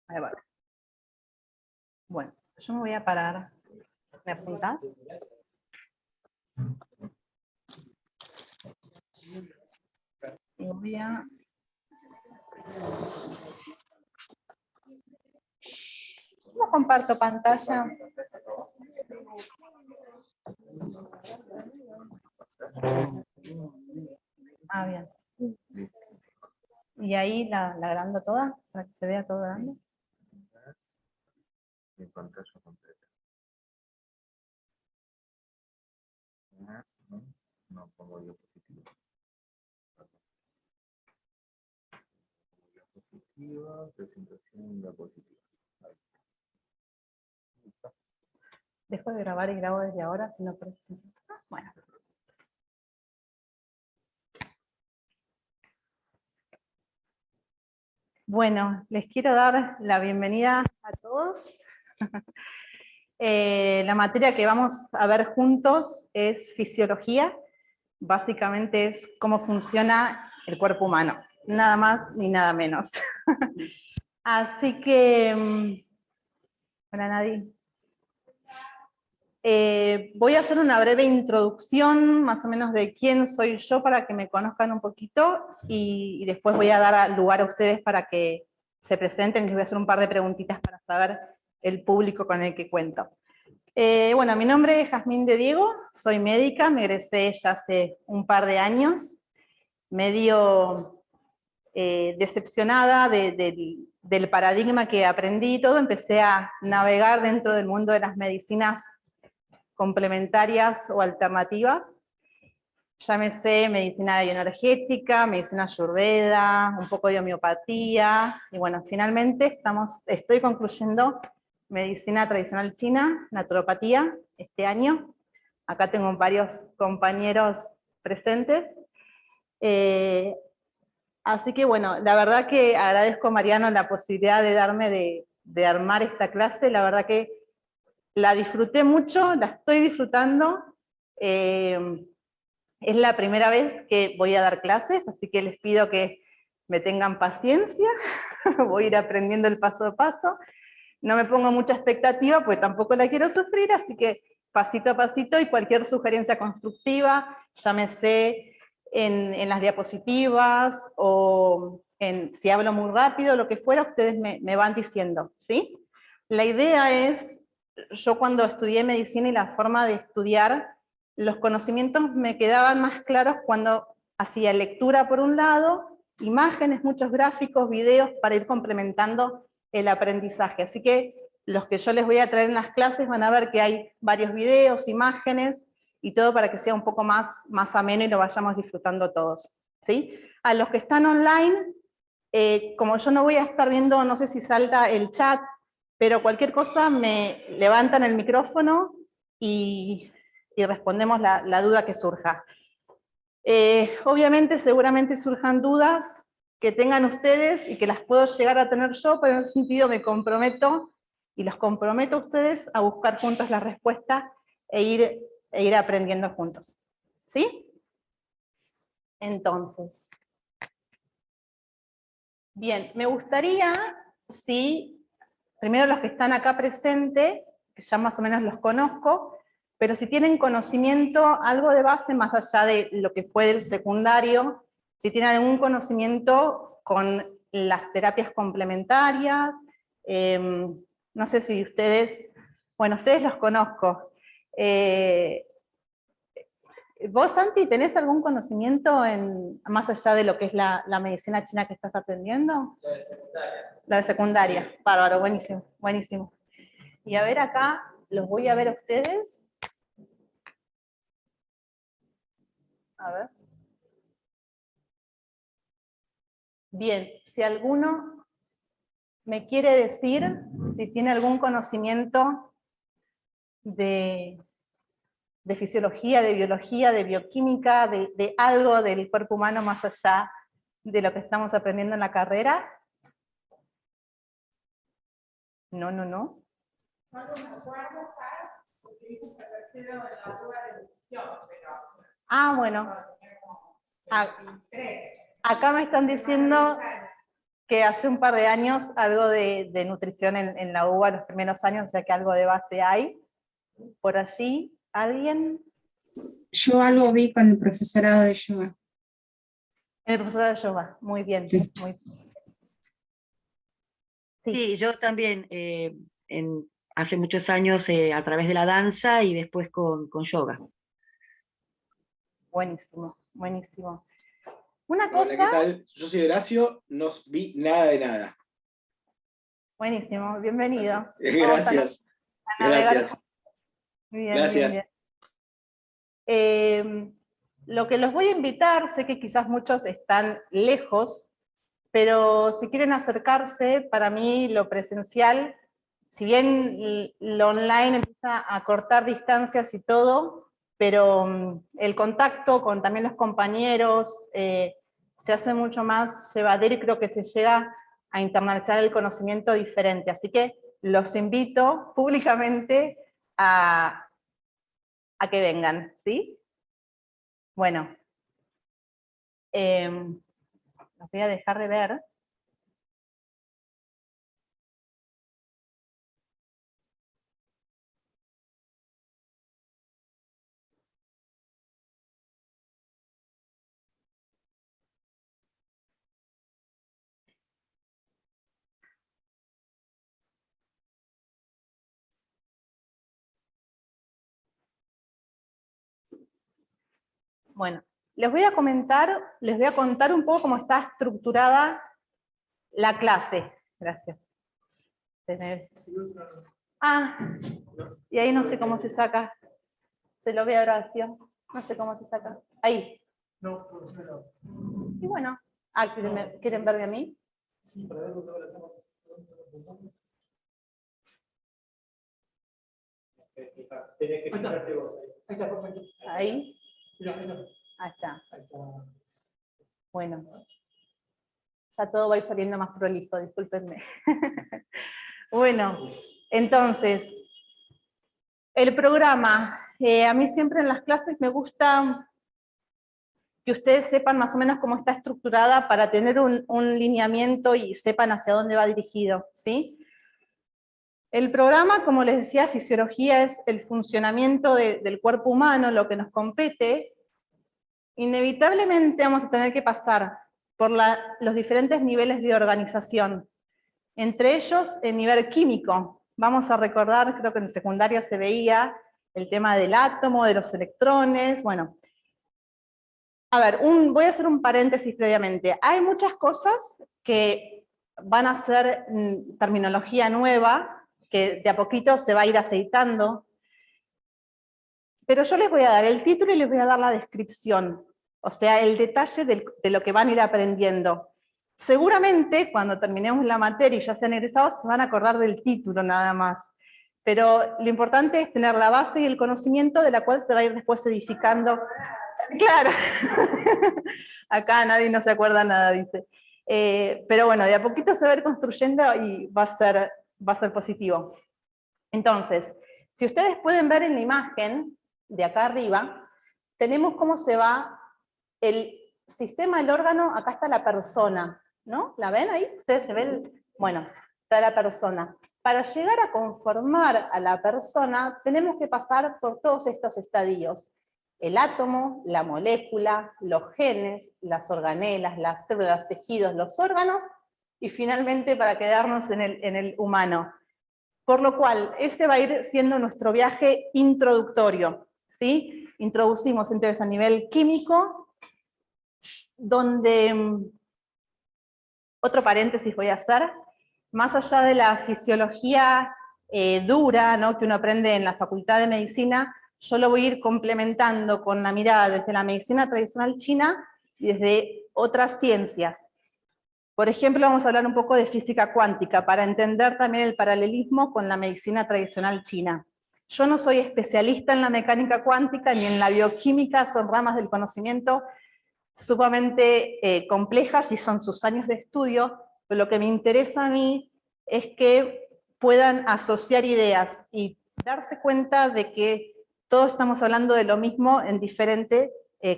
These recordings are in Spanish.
Ahí va. Bueno, yo me voy a parar. ¿Me apuntás? Y voy a... ¿Cómo comparto pantalla? Ah, bien. ¿Y ahí la agrando toda? ¿Para que se vea todo grande? En pantalla completa. No pongo diapositiva. Diapositiva, presentación, diapositiva. Dejo de grabar y grabo desde ahora, si no presento. Bueno. Bueno, les quiero dar la bienvenida a todos. La materia que vamos a ver juntos es fisiología. Básicamente es cómo funciona el cuerpo humano. Nada más ni nada menos. Así que... Hola, Nadie. Voy a hacer una breve introducción, más o menos, de quién soy yo para que me conozcan un poquito, y después voy a dar lugar a ustedes para que se presenten. Les voy a hacer un par de preguntitas para saber el público con el que cuento. Bueno, mi nombre es Jazmín de Diego, soy médica, me egresé ya hace un par de años, medio decepcionada del paradigma que aprendí y todo. Empecé a navegar dentro del mundo de las medicinas complementarias o alternativas, llámese medicina bioenergética, medicina ayurveda, un poco de homeopatía, y bueno, finalmente estoy concluyendo medicina tradicional china, naturopatía, este año. Acá tengo varios compañeros presentes. Así que bueno, la verdad que agradezco a Mariano la posibilidad de darme de armar esta clase. La verdad que la disfruté mucho, la estoy disfrutando. Es la primera vez que voy a dar clases, así que les pido que me tengan paciencia. Voy a ir aprendiendo el paso a paso. No me pongo mucha expectativa, porque tampoco la quiero sufrir, así que pasito a pasito, y cualquier sugerencia constructiva, llámese en las diapositivas, o si hablo muy rápido, lo que fuera, ustedes me van diciendo, ¿sí? La idea es, yo cuando estudié medicina y la forma de estudiar, los conocimientos me quedaban más claros cuando hacía lectura por un lado, imágenes, muchos gráficos, videos, para ir complementando el aprendizaje. Así que los que yo les voy a traer en las clases van a ver que hay varios videos, imágenes, y todo para que sea un poco más ameno y lo vayamos disfrutando todos, ¿sí? A los que están online, como yo no voy a estar viendo, no sé si salta el chat, pero cualquier cosa me levantan el micrófono y respondemos la duda que surja. Obviamente, seguramente surjan dudas que tengan ustedes y que las puedo llegar a tener yo, pero en ese sentido me comprometo, y los comprometo a ustedes a buscar juntos la respuesta e ir aprendiendo juntos. ¿Sí? Entonces, bien, me gustaría, si primero los que están acá presentes, que ya más o menos los conozco, pero si tienen conocimiento, algo de base más allá de lo que fue del secundario, si tienen algún conocimiento con las terapias complementarias, no sé si ustedes, bueno, ustedes los conozco. ¿Vos, Santi, tenés algún conocimiento más allá de lo que es la medicina china que estás aprendiendo? La de secundaria. La de secundaria, bárbaro, buenísimo, buenísimo. Y a ver acá, los voy a ver a ustedes. A ver. Bien, si alguno me quiere decir si tiene algún conocimiento de fisiología, de biología, de bioquímica, de algo del cuerpo humano más allá de lo que estamos aprendiendo en la carrera. No, no, no. Ah, bueno. Acá me están diciendo que hace un par de años algo de nutrición en la UBA, los primeros años, o sea que algo de base hay. Por allí, ¿alguien? Yo algo vi con el profesorado de yoga. En el profesor de yoga, muy bien. Sí. Muy... Sí, yo también, hace muchos años a través de la danza y después con yoga. Buenísimo, buenísimo. Una Hola, ¿qué cosa... tal? Yo soy Horacio, no vi nada de nada. Buenísimo, bienvenido. Gracias. A navegar. Gracias. Bien, Gracias. bien, bien. Lo que los voy a invitar, sé que quizás muchos están lejos, pero si quieren acercarse, para mí lo presencial, si bien lo online empieza a cortar distancias y todo, pero el contacto con también los compañeros se hace mucho más llevadero y creo que se llega a internalizar el conocimiento diferente. Así que los invito públicamente a que vengan, ¿sí? Bueno, los voy a dejar de ver. Bueno, les voy a contar un poco cómo está estructurada la clase. Gracias. Y ahí no sé cómo se saca. Se lo ve a Horacio. No sé cómo se saca. Ahí. Y bueno. ¿Quieren verme a mí? Sí, para ver dónde va la cámara. Tenés que fijarte vos ahí. Ahí está, perfecto. Ahí. Mira, ahí está. Ahí está. Ahí está. Bueno. Ya todo va a ir saliendo más prolijo, discúlpenme. Bueno, entonces, el programa. A mí siempre en las clases me gusta que ustedes sepan más o menos cómo está estructurada para tener un lineamiento y sepan hacia dónde va dirigido, ¿sí? El programa, como les decía, fisiología es el funcionamiento del cuerpo humano, lo que nos compete. Inevitablemente vamos a tener que pasar por los diferentes niveles de organización. Entre ellos, el nivel químico. Vamos a recordar, creo que en secundaria se veía, el tema del átomo, de los electrones, bueno. A ver, voy a hacer un paréntesis previamente. Hay muchas cosas que van a ser terminología nueva, que de a poquito se va a ir aceitando, pero yo les voy a dar el título y les voy a dar la descripción, o sea, el detalle de lo que van a ir aprendiendo. Seguramente, cuando terminemos la materia y ya sean egresados, se van a acordar del título nada más, pero lo importante es tener la base y el conocimiento de la cual se va a ir después edificando. Claro, acá nadie no se acuerda nada, dice. Pero bueno, de a poquito se va a ir construyendo y va a ser positivo. Entonces, si ustedes pueden ver en la imagen de acá arriba, tenemos cómo se va el sistema del órgano, acá está la persona, ¿no? ¿La ven ahí? ¿Ustedes se ven? Bueno, está la persona. Para llegar a conformar a la persona, tenemos que pasar por todos estos estadios. El átomo, la molécula, los genes, las organelas, las células, los tejidos, los órganos, y finalmente para quedarnos en el humano. Por lo cual, ese va a ir siendo nuestro viaje introductorio, ¿sí? Introducimos entonces a nivel químico, donde, otro paréntesis voy a hacer, más allá de la fisiología dura, ¿no?, que uno aprende en la Facultad de Medicina, yo lo voy a ir complementando con la mirada desde la medicina tradicional china y desde otras ciencias. Por ejemplo, vamos a hablar un poco de física cuántica, para entender también el paralelismo con la medicina tradicional china. Yo no soy especialista en la mecánica cuántica ni en la bioquímica, son ramas del conocimiento sumamente complejas y son sus años de estudio, pero lo que me interesa a mí es que puedan asociar ideas y darse cuenta de que todos estamos hablando de lo mismo en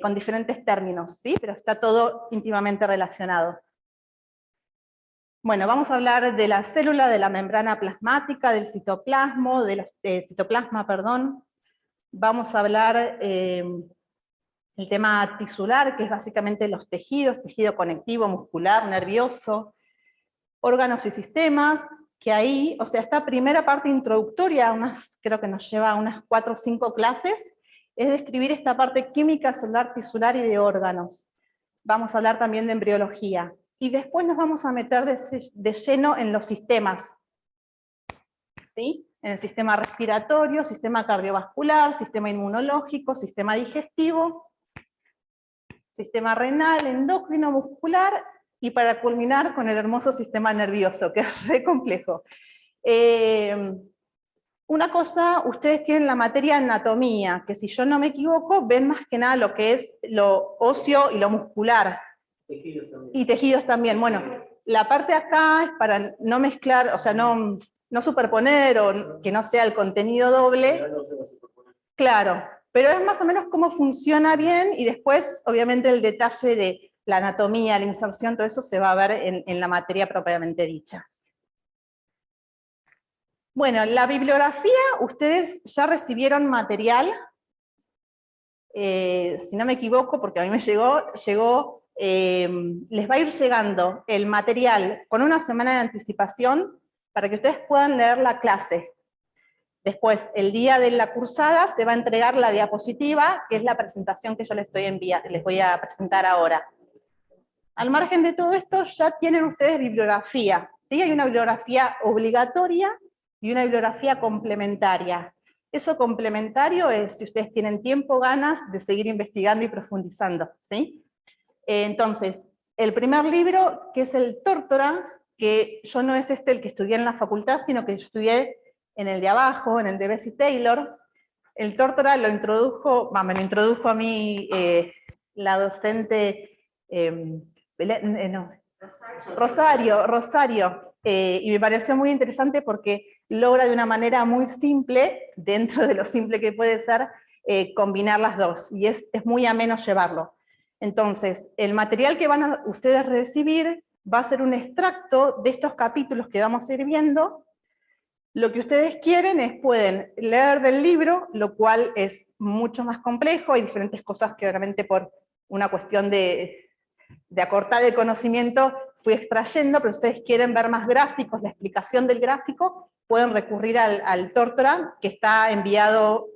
con diferentes términos, ¿sí? Pero está todo íntimamente relacionado. Bueno, vamos a hablar de la célula, de la membrana plasmática, del citoplasma, perdón. Vamos a hablar el tema tisular, que es básicamente los tejidos, tejido conectivo, muscular, nervioso, órganos y sistemas, que ahí, o sea, esta primera parte introductoria, creo que nos lleva a unas 4 o 5 clases, es describir esta parte química, celular, tisular y de órganos. Vamos a hablar también de embriología. Y después nos vamos a meter de lleno en los sistemas, ¿sí? En el sistema respiratorio, sistema cardiovascular, sistema inmunológico, sistema digestivo, sistema renal, endocrino, muscular, y para culminar con el hermoso sistema nervioso, que es re complejo. Una cosa, ustedes tienen la materia anatomía, que si yo no me equivoco, ven más que nada lo que es lo óseo y lo muscular. Tejidos también. Y tejidos también. Bueno, la parte de acá es para no mezclar, o sea, no superponer, o que no sea el contenido doble. Ya no se va a superponer. Claro, pero es más o menos cómo funciona bien, y después, obviamente, el detalle de la anatomía, la inserción, todo eso se va a ver en la materia propiamente dicha. Bueno, la bibliografía, ustedes ya recibieron material, si no me equivoco, porque a mí me llegó, les va a ir llegando el material con una semana de anticipación para que ustedes puedan leer la clase. Después, el día de la cursada, se va a entregar la diapositiva, que es la presentación que yo les voy a presentar ahora. Al margen de todo esto, ya tienen ustedes bibliografía, ¿sí? Hay una bibliografía obligatoria y una bibliografía complementaria. Eso complementario es si ustedes tienen tiempo, ganas de seguir investigando y profundizando, ¿sí? Entonces, el primer libro, que es el Tórtora, que yo no es el que estudié en la facultad, sino que yo estudié en el de abajo, en el de Bessie Taylor. El Tórtora me lo introdujo a mí la docente Rosario, y me pareció muy interesante porque logra de una manera muy simple, dentro de lo simple que puede ser, combinar las dos, y es muy ameno llevarlo. Entonces, el material que van a ustedes recibir va a ser un extracto de estos capítulos que vamos a ir viendo. Lo que ustedes quieren pueden leer del libro, lo cual es mucho más complejo, hay diferentes cosas que obviamente por una cuestión de acortar el conocimiento fui extrayendo, pero si ustedes quieren ver más gráficos, la explicación del gráfico, pueden recurrir al Tórtora, que ya está enviado.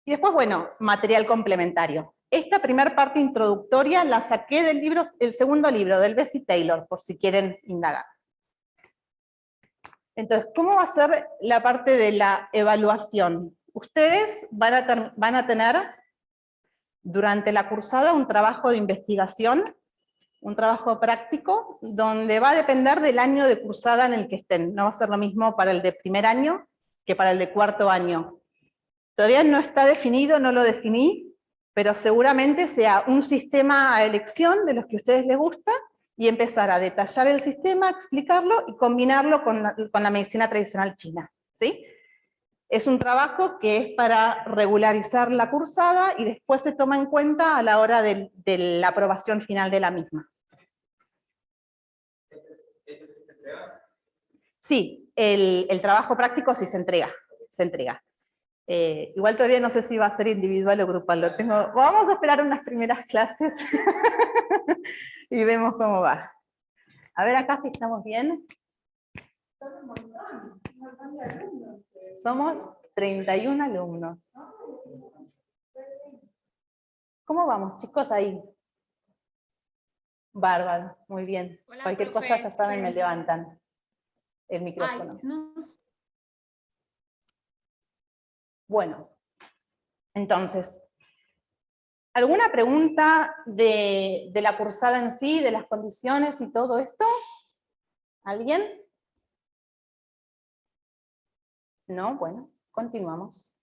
Y después, bueno, material complementario. Esta primera parte introductoria la saqué del libro, el segundo libro, del Bessie Taylor, por si quieren indagar. Entonces, ¿cómo va a ser la parte de la evaluación? Ustedes van a tener durante la cursada un trabajo de investigación, un trabajo práctico, donde va a depender del año de cursada en el que estén. No va a ser lo mismo para el de primer año que para el de cuarto año. Todavía no está definido, no lo definí, pero seguramente sea un sistema a elección de los que a ustedes les gusta, y empezar a detallar el sistema, explicarlo y combinarlo con la medicina tradicional china, ¿sí? Es un trabajo que es para regularizar la cursada y después se toma en cuenta a la hora de la aprobación final de la misma. Sí, el trabajo práctico sí se entrega. Igual todavía no sé si va a ser individual o grupal. Vamos a esperar unas primeras clases y vemos cómo va. A ver acá si estamos bien. Somos 31 alumnos. ¿Cómo vamos, chicos, ahí? Bárbaro, muy bien. Hola, Cualquier profe. cosa ya saben, me levantan el micrófono. Ay, no. Bueno, entonces, ¿alguna pregunta de la cursada en sí, de las condiciones y todo esto? ¿Alguien? No, bueno, continuamos.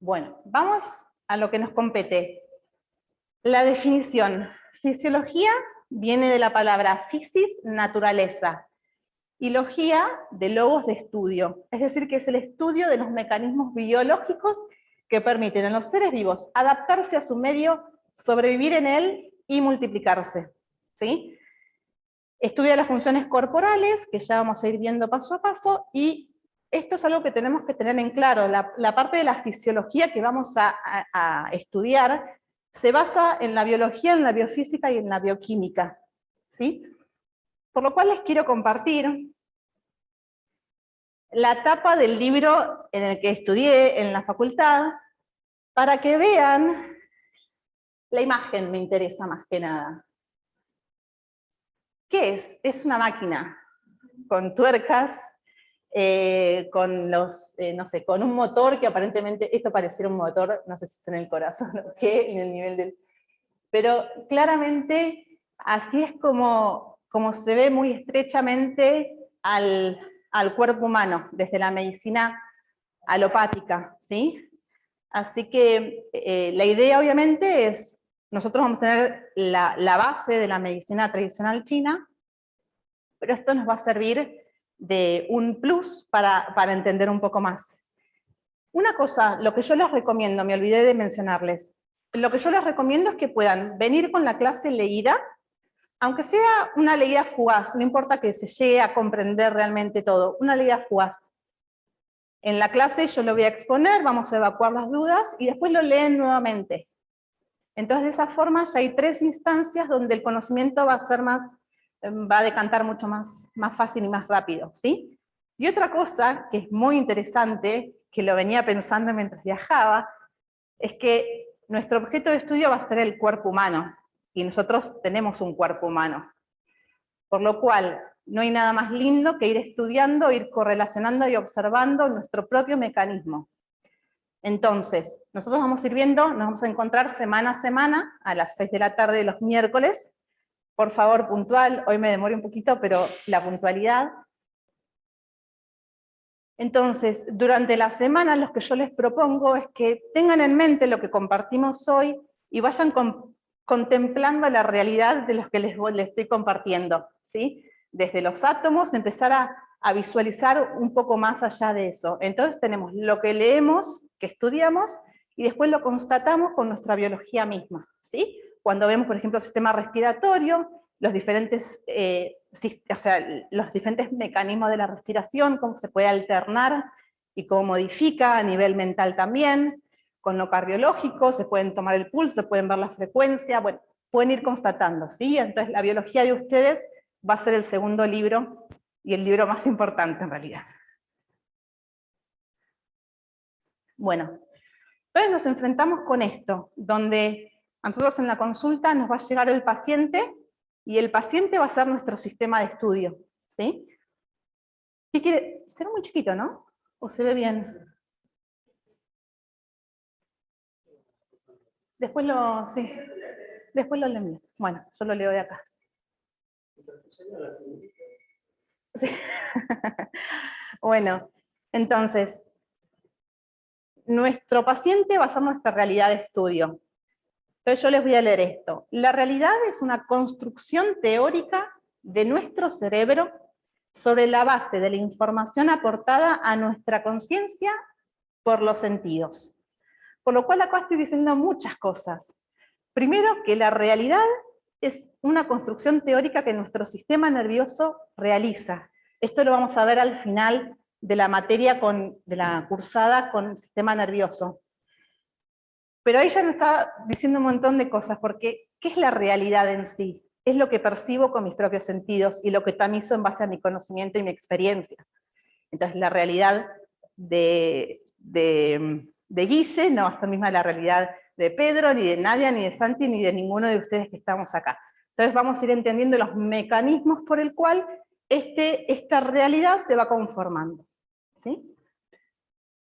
Bueno, vamos a lo que nos compete. La definición. Fisiología viene de la palabra physis, naturaleza, y logía, de logos, de estudio. Es decir, que es el estudio de los mecanismos biológicos que permiten a los seres vivos adaptarse a su medio, sobrevivir en él y multiplicarse, ¿sí? Estudia las funciones corporales, que ya vamos a ir viendo paso a paso, y esto es algo que tenemos que tener en claro. La parte de la fisiología que vamos a estudiar se basa en la biología, en la biofísica y en la bioquímica, ¿sí? Por lo cual les quiero compartir la tapa del libro en el que estudié en la facultad, para que vean, la imagen me interesa más que nada. ¿Qué es? Es una máquina con tuercas, con los, no sé, con un motor que aparentemente, esto pareciera un motor, no sé si está en el corazón o qué, en el nivel del... Pero claramente así es como se ve muy estrechamente al cuerpo humano, desde la medicina alopática, ¿sí? Así que la idea obviamente es, nosotros vamos a tener la base de la medicina tradicional china, pero esto nos va a servir de un plus para entender un poco más. Una cosa, lo que yo les recomiendo, me olvidé de mencionarles, lo que yo les recomiendo es que puedan venir con la clase leída, aunque sea una leída fugaz, no importa que se llegue a comprender realmente todo, una leída fugaz. En la clase yo lo voy a exponer, vamos a evacuar las dudas, y después lo leen nuevamente. Entonces de esa forma ya hay 3 instancias donde el conocimiento va a ser más, va a decantar mucho más fácil y más rápido, ¿sí? Y otra cosa que es muy interesante, que lo venía pensando mientras viajaba, es que nuestro objeto de estudio va a ser el cuerpo humano, y nosotros tenemos un cuerpo humano. Por lo cual, no hay nada más lindo que ir estudiando, ir correlacionando y observando nuestro propio mecanismo. Entonces, nosotros vamos a ir viendo, nos vamos a encontrar semana a semana, a las 6 de la tarde de los miércoles. Por favor, puntual, hoy me demoré un poquito, pero la puntualidad. Entonces, durante la semana lo que yo les propongo es que tengan en mente lo que compartimos hoy y vayan contemplando la realidad de los que les estoy compartiendo, ¿sí? Desde los átomos, empezar a visualizar un poco más allá de eso. Entonces tenemos lo que leemos, que estudiamos, y después lo constatamos con nuestra biología misma, ¿sí? Cuando vemos, por ejemplo, el sistema respiratorio, los diferentes, los diferentes mecanismos de la respiración, cómo se puede alternar y cómo modifica a nivel mental también. Con lo cardiológico, se pueden tomar el pulso, se pueden ver la frecuencia, bueno, pueden ir constatando, ¿sí? Entonces la biología de ustedes va a ser el segundo libro, y el libro más importante en realidad. Bueno, entonces nos enfrentamos con esto, donde a nosotros en la consulta nos va a llegar el paciente, y el paciente va a ser nuestro sistema de estudio, ¿sí? ¿Qué quiere? Será muy chiquito, ¿no? ¿O se ve bien? Después lo leo. Bueno, yo lo leo de acá. Sí. Bueno, entonces, nuestro paciente va a ser nuestra realidad de estudio. Entonces yo les voy a leer esto. La realidad es una construcción teórica de nuestro cerebro sobre la base de la información aportada a nuestra conciencia por los sentidos. Por lo cual acá estoy diciendo muchas cosas. Primero, que la realidad es una construcción teórica que nuestro sistema nervioso realiza. Esto lo vamos a ver al final de la materia de la cursada con el sistema nervioso. Pero ahí ya me está diciendo un montón de cosas, porque ¿qué es la realidad en sí? Es lo que percibo con mis propios sentidos y lo que tamizo en base a mi conocimiento y mi experiencia. Entonces la realidad de Guille no va a ser misma la realidad de Pedro, ni de Nadia, ni de Santi, ni de ninguno de ustedes que estamos acá. Entonces vamos a ir entendiendo los mecanismos por el cual esta realidad se va conformando, ¿sí?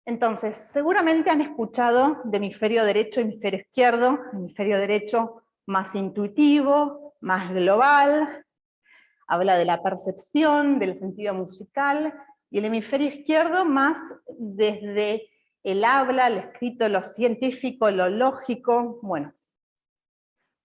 Entonces, seguramente han escuchado de hemisferio derecho, hemisferio izquierdo, hemisferio derecho más intuitivo, más global, habla de la percepción, del sentido musical, y el hemisferio izquierdo más desde el habla, el escrito, lo científico, lo lógico. Bueno,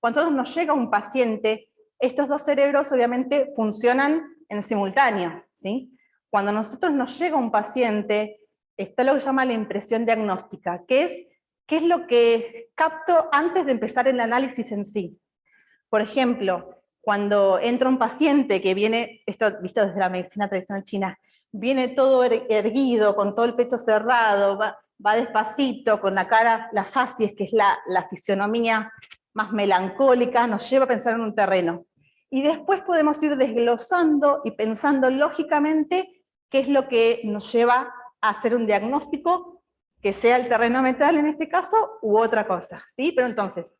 cuando nos llega un paciente, estos dos cerebros obviamente funcionan en simultáneo, ¿sí? Cuando a nosotros nos llega un paciente, está lo que se llama la impresión diagnóstica, que es qué es lo que capto antes de empezar el análisis en sí. Por ejemplo, cuando entra un paciente que viene, esto visto desde la medicina tradicional china, viene todo erguido, con todo el pecho cerrado, va despacito, con la cara, la facies, que es la fisionomía más melancólica, nos lleva a pensar en un terreno. Y después podemos ir desglosando y pensando lógicamente qué es lo que nos lleva a hacer un diagnóstico, que sea el terreno mental en este caso, u otra cosa, ¿sí? Pero entonces,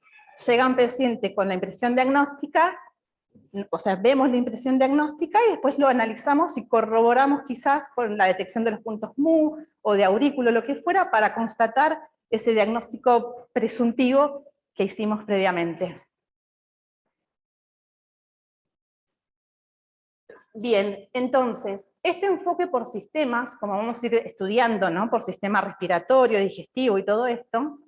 llega un paciente con la impresión diagnóstica, o sea, vemos la impresión diagnóstica y después lo analizamos y corroboramos quizás con la detección de los puntos mu o de aurículo, lo que fuera, para constatar ese diagnóstico presuntivo que hicimos previamente. Bien, entonces, este enfoque por sistemas, como vamos a ir estudiando, ¿no? Por sistema respiratorio, digestivo y todo esto,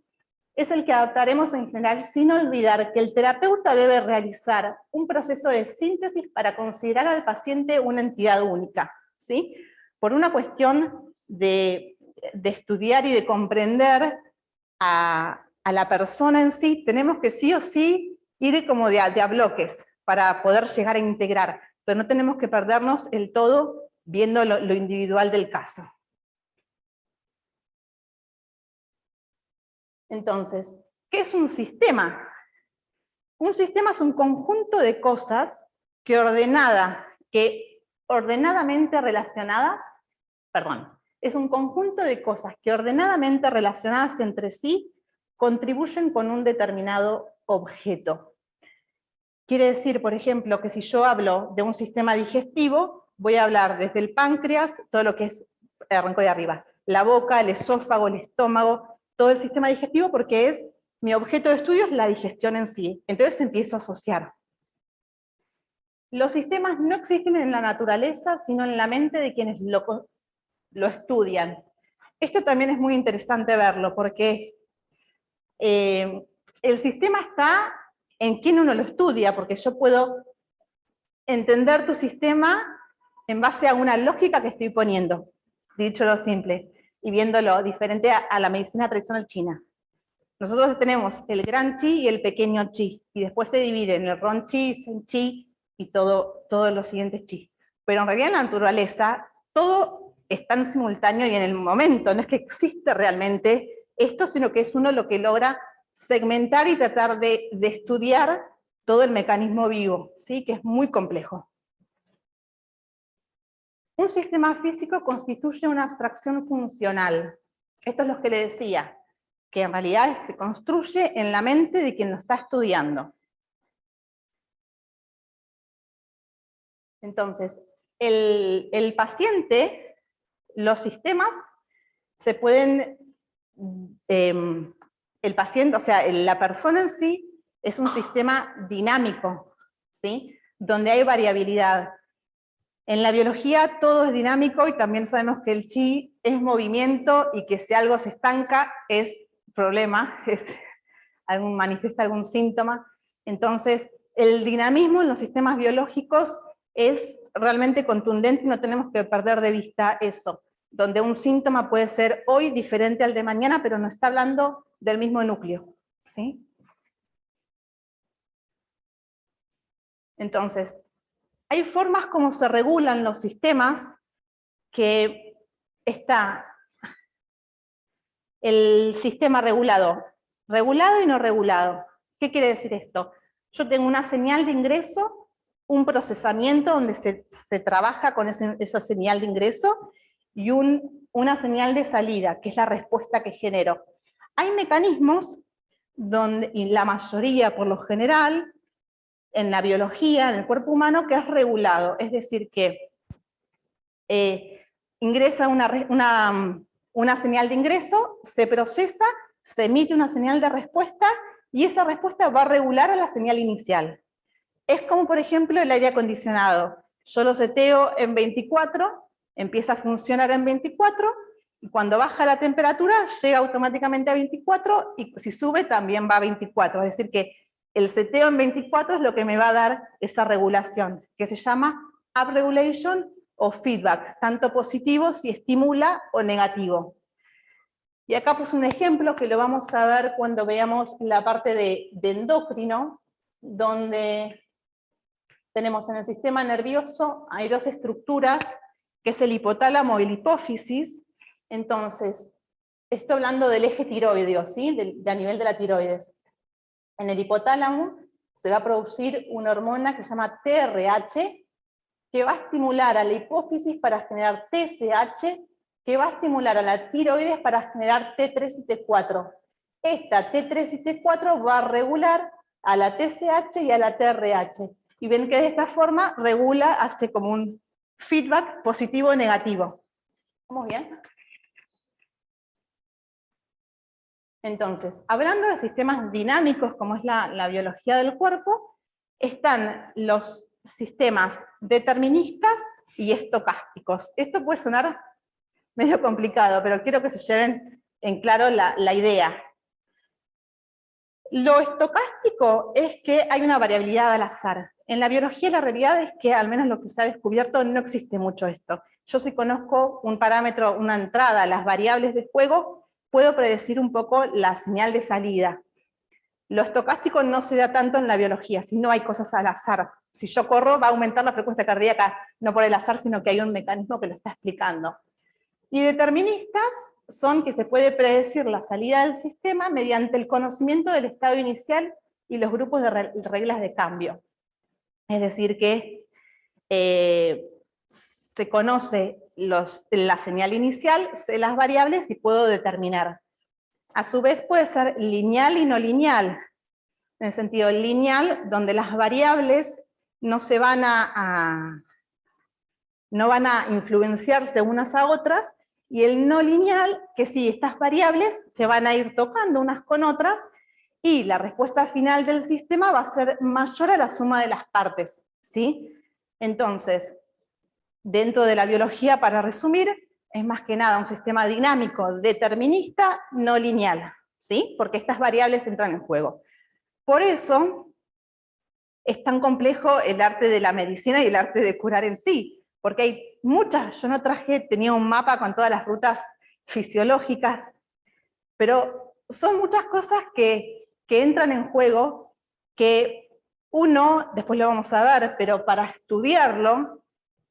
es el que adaptaremos en general sin olvidar que el terapeuta debe realizar un proceso de síntesis para considerar al paciente una entidad única, ¿sí? Por una cuestión de estudiar y de comprender a la persona en sí, tenemos que sí o sí ir como de a bloques para poder llegar a integrar, pero no tenemos que perdernos el todo viendo lo individual del caso. Entonces, ¿qué es un sistema? Un sistema es un conjunto de cosas que ordenadamente relacionadas, es un conjunto de cosas que ordenadamente relacionadas entre sí contribuyen con un determinado objeto. Quiere decir, por ejemplo, que si yo hablo de un sistema digestivo, voy a hablar desde el páncreas, todo lo que es, arranco de arriba, la boca, el esófago, el estómago, todo el sistema digestivo, porque mi objeto de estudio es la digestión en sí. Entonces empiezo a asociar. Los sistemas no existen en la naturaleza, sino en la mente de quienes lo estudian. Esto también es muy interesante verlo, porque el sistema está en quien uno lo estudia, porque yo puedo entender tu sistema en base a una lógica que estoy poniendo, dicho lo simple, y viéndolo diferente a la medicina tradicional china. Nosotros tenemos el gran chi y el pequeño chi, y después se divide en el ron chi, sen chi, y todos los siguientes chi. Pero en realidad en la naturaleza, todo es tan simultáneo y en el momento, no es que existe realmente esto, sino que es uno lo que logra segmentar y tratar de estudiar todo el mecanismo vivo, ¿sí? Que es muy complejo. Un sistema físico constituye una abstracción funcional. Esto es lo que le decía, que en realidad se construye en la mente de quien lo está estudiando. Entonces, el paciente, los sistemas se pueden, el paciente, o sea, la persona en sí es un sistema dinámico, ¿sí? Donde hay variabilidad. En la biología todo es dinámico y también sabemos que el chi es movimiento y que si algo se estanca es problema, manifiesta algún síntoma. Entonces, el dinamismo en los sistemas biológicos es realmente contundente y no tenemos que perder de vista eso, donde un síntoma puede ser hoy diferente al de mañana, pero no está hablando del mismo núcleo, ¿sí? Entonces, hay formas como se regulan los sistemas, que está el sistema regulado y no regulado. ¿Qué quiere decir esto? Yo tengo una señal de ingreso, un procesamiento donde se trabaja con esa señal de ingreso, y una señal de salida, que es la respuesta que genero. Hay mecanismos donde, y la mayoría por lo general, en la biología, en el cuerpo humano, que es regulado, es decir, que ingresa una señal de ingreso, se procesa, se emite una señal de respuesta, y esa respuesta va a regular a la señal inicial. Es como, por ejemplo, el aire acondicionado. Yo lo seteo en 24, empieza a funcionar en 24, y cuando baja la temperatura llega automáticamente a 24, y si sube también va a 24, es decir que el seteo en 24 es lo que me va a dar esa regulación, que se llama upregulation o feedback, tanto positivo si estimula o negativo. Y acá puse un ejemplo que lo vamos a ver cuando veamos la parte de endocrino, donde tenemos en el sistema nervioso, hay dos estructuras, que es el hipotálamo y la hipófisis. Entonces, estoy hablando del eje tiroideo, ¿sí? De a nivel de la tiroides. En el hipotálamo se va a producir una hormona que se llama TRH, que va a estimular a la hipófisis para generar TSH, que va a estimular a la tiroides para generar T3 y T4. Esta T3 y T4 va a regular a la TSH y a la TRH. Y ven que de esta forma regula, hace como un feedback positivo o negativo. ¿Estamos bien? Entonces, hablando de sistemas dinámicos, como es la biología del cuerpo, están los sistemas deterministas y estocásticos. Esto puede sonar medio complicado, pero quiero que se lleven en claro la idea. Lo estocástico es que hay una variabilidad al azar. En la biología la realidad es que, al menos lo que se ha descubierto, no existe mucho esto. Yo si conozco un parámetro, una entrada, las variables de juego, puedo predecir un poco la señal de salida. Lo estocástico no se da tanto en la biología, si no hay cosas al azar. Si yo corro, va a aumentar la frecuencia cardíaca, no por el azar, sino que hay un mecanismo que lo está explicando. Y deterministas son que se puede predecir la salida del sistema mediante el conocimiento del estado inicial y los grupos de reglas de cambio. Es decir, que se conoce la señal inicial, sé las variables y puedo determinar. A su vez puede ser lineal y no lineal. En el sentido lineal, donde las variables no van a influenciarse unas a otras, y el no lineal, que sí, estas variables se van a ir tocando unas con otras, y la respuesta final del sistema va a ser mayor a la suma de las partes, ¿sí? Entonces, dentro de la biología, para resumir, es más que nada un sistema dinámico, determinista, no lineal, ¿sí? Porque estas variables entran en juego. Por eso es tan complejo el arte de la medicina y el arte de curar en sí, porque hay muchas, yo no tenía un mapa con todas las rutas fisiológicas, pero son muchas cosas que entran en juego, que uno, después lo vamos a ver, pero para estudiarlo,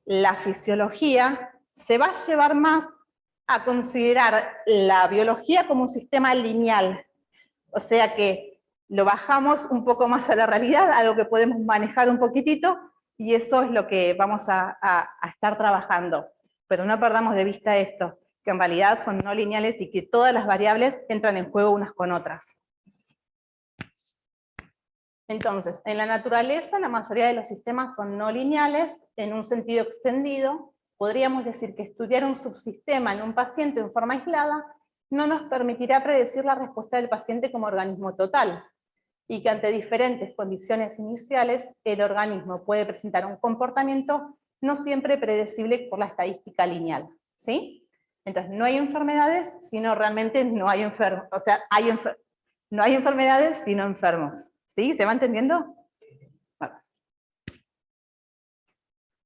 la fisiología se va a llevar más a considerar la biología como un sistema lineal, o sea que lo bajamos un poco más a la realidad, algo que podemos manejar un poquitito, y eso es lo que vamos a estar trabajando. Pero no perdamos de vista esto, que en realidad son no lineales y que todas las variables entran en juego unas con otras. Entonces, en la naturaleza la mayoría de los sistemas son no lineales, en un sentido extendido. Podríamos decir que estudiar un subsistema en un paciente en forma aislada no nos permitirá predecir la respuesta del paciente como organismo total, y que ante diferentes condiciones iniciales, el organismo puede presentar un comportamiento no siempre predecible por la estadística lineal, ¿sí? Entonces, no hay enfermedades, sino realmente no hay enfermos, o sea, no hay enfermedades, sino enfermos, ¿sí? ¿Se va entendiendo? Bueno.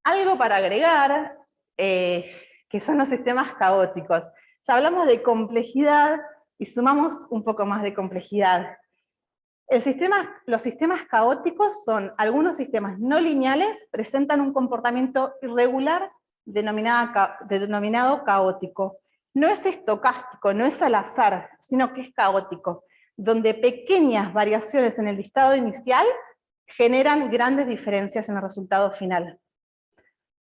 Algo para agregar, que son los sistemas caóticos. Ya hablamos de complejidad, y sumamos un poco más de complejidad. Los sistemas caóticos son algunos sistemas no lineales, presentan un comportamiento irregular denominado caótico. No es estocástico, no es al azar, sino que es caótico, donde pequeñas variaciones en el estado inicial generan grandes diferencias en el resultado final.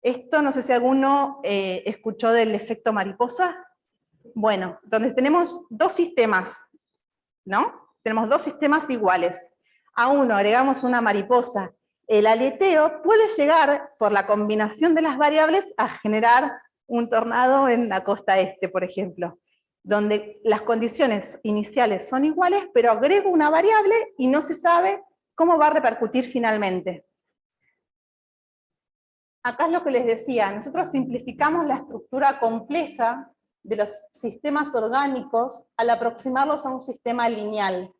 Esto no sé si alguno escuchó del efecto mariposa. Bueno, donde tenemos dos sistemas, ¿no? Tenemos dos sistemas iguales. A uno agregamos una mariposa. El aleteo puede llegar, por la combinación de las variables, a generar un tornado en la costa este, por ejemplo, donde las condiciones iniciales son iguales, pero agrego una variable y no se sabe cómo va a repercutir finalmente. Acá es lo que les decía, nosotros simplificamos la estructura compleja de los sistemas orgánicos al aproximarlos a un sistema lineal.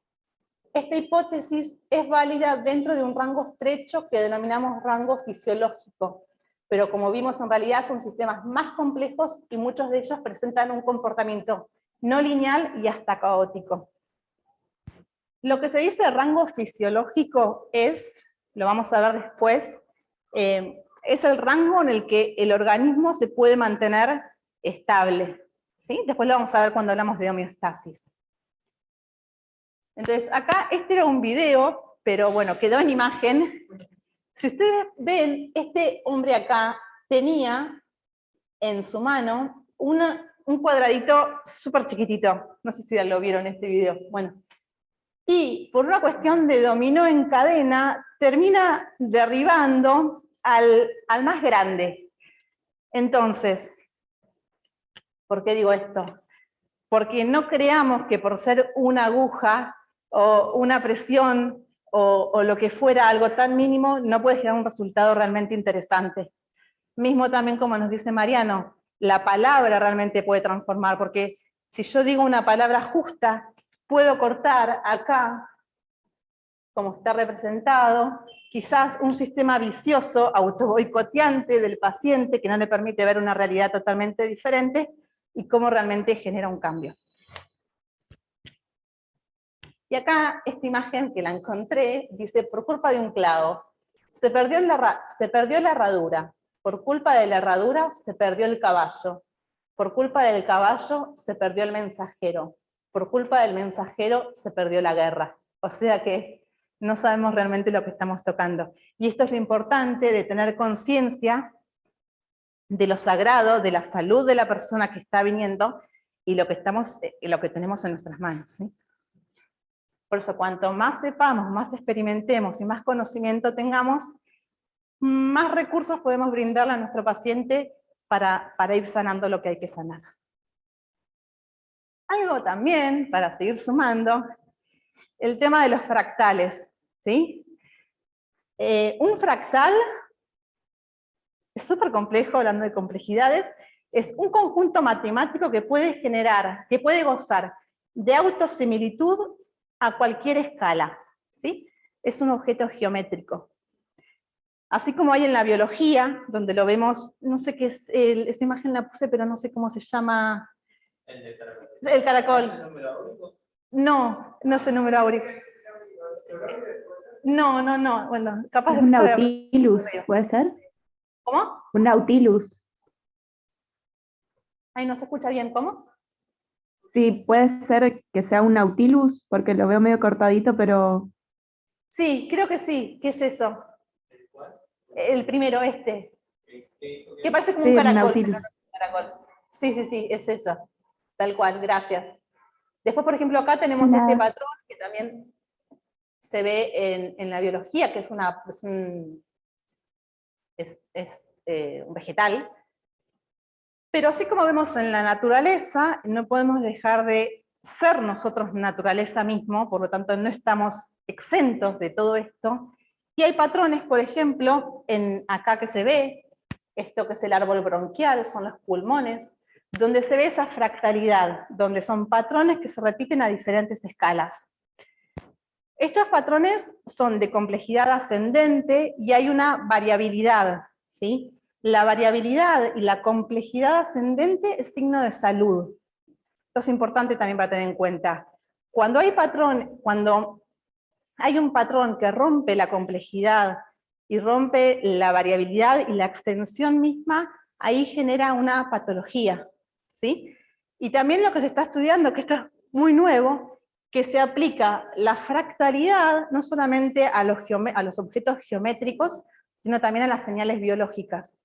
Esta hipótesis es válida dentro de un rango estrecho que denominamos rango fisiológico, pero como vimos en realidad son sistemas más complejos y muchos de ellos presentan un comportamiento no lineal y hasta caótico. Lo que se dice rango fisiológico es, lo vamos a ver después, es el rango en el que el organismo se puede mantener estable, ¿sí? Después lo vamos a ver cuando hablamos de homeostasis. Entonces, acá este era un video, pero bueno, quedó en imagen. Si ustedes ven, este hombre acá tenía en su mano un cuadradito súper chiquitito. No sé si lo vieron en este video. Bueno. Y por una cuestión de dominó en cadena, termina derribando al más grande. Entonces, ¿por qué digo esto? Porque no creamos que por ser una aguja o una presión o lo que fuera algo tan mínimo, no puede generar un resultado realmente interesante. Mismo también como nos dice Mariano, la palabra realmente puede transformar, porque si yo digo una palabra justa, puedo cortar acá, como está representado, quizás un sistema vicioso, autoboicoteante del paciente, que no le permite ver una realidad totalmente diferente, y cómo realmente genera un cambio. Y acá, esta imagen que la encontré, dice, por culpa de un clavo, se perdió la herradura, por culpa de la herradura se perdió el caballo, por culpa del caballo se perdió el mensajero, por culpa del mensajero se perdió la guerra. O sea que no sabemos realmente lo que estamos tocando. Y esto es lo importante de tener conciencia de lo sagrado, de la salud de la persona que está viniendo, y lo que tenemos en nuestras manos, ¿sí? Por eso, cuanto más sepamos, más experimentemos y más conocimiento tengamos, más recursos podemos brindarle a nuestro paciente para ir sanando lo que hay que sanar. Algo también, para seguir sumando, el tema de los fractales, ¿sí? Un fractal es súper complejo, hablando de complejidades, es un conjunto matemático que puede generar, que puede gozar de autosimilitud a cualquier escala, ¿sí? Es un objeto geométrico. Así como hay en la biología, donde lo vemos, no sé qué es, esta imagen la puse, pero no sé cómo se llama. El caracol. No, no es el número áurico. No, bueno, capaz Es de... un Nautilus, ¿puede ser? ¿Cómo? Un Nautilus. Ay, no se escucha bien, ¿cómo? Sí, puede ser que sea un Nautilus, porque lo veo medio cortadito, pero... Sí, creo que sí. ¿Qué es eso? El primero, este. Que parece como Sí, un el caracol. Nautilus. Pero no es un caracol. Sí, es eso. Tal cual, gracias. Después, por ejemplo, acá tenemos Nada. este patrón que también se ve en la biología, que es un vegetal. Pero así como vemos en la naturaleza, no podemos dejar de ser nosotros naturaleza mismo, por lo tanto no estamos exentos de todo esto. Y hay patrones, por ejemplo, acá que se ve, esto que es el árbol bronquial, son los pulmones, donde se ve esa fractalidad, donde son patrones que se repiten a diferentes escalas. Estos patrones son de complejidad ascendente y hay una variabilidad, ¿sí? La variabilidad y la complejidad ascendente es signo de salud. Esto es importante también para tener en cuenta. Cuando hay un patrón que rompe la complejidad y rompe la variabilidad y la extensión misma, ahí genera una patología, ¿sí? Y también lo que se está estudiando, que esto es muy nuevo, que se aplica la fractalidad no solamente a los objetos geométricos, sino también a las señales biológicas.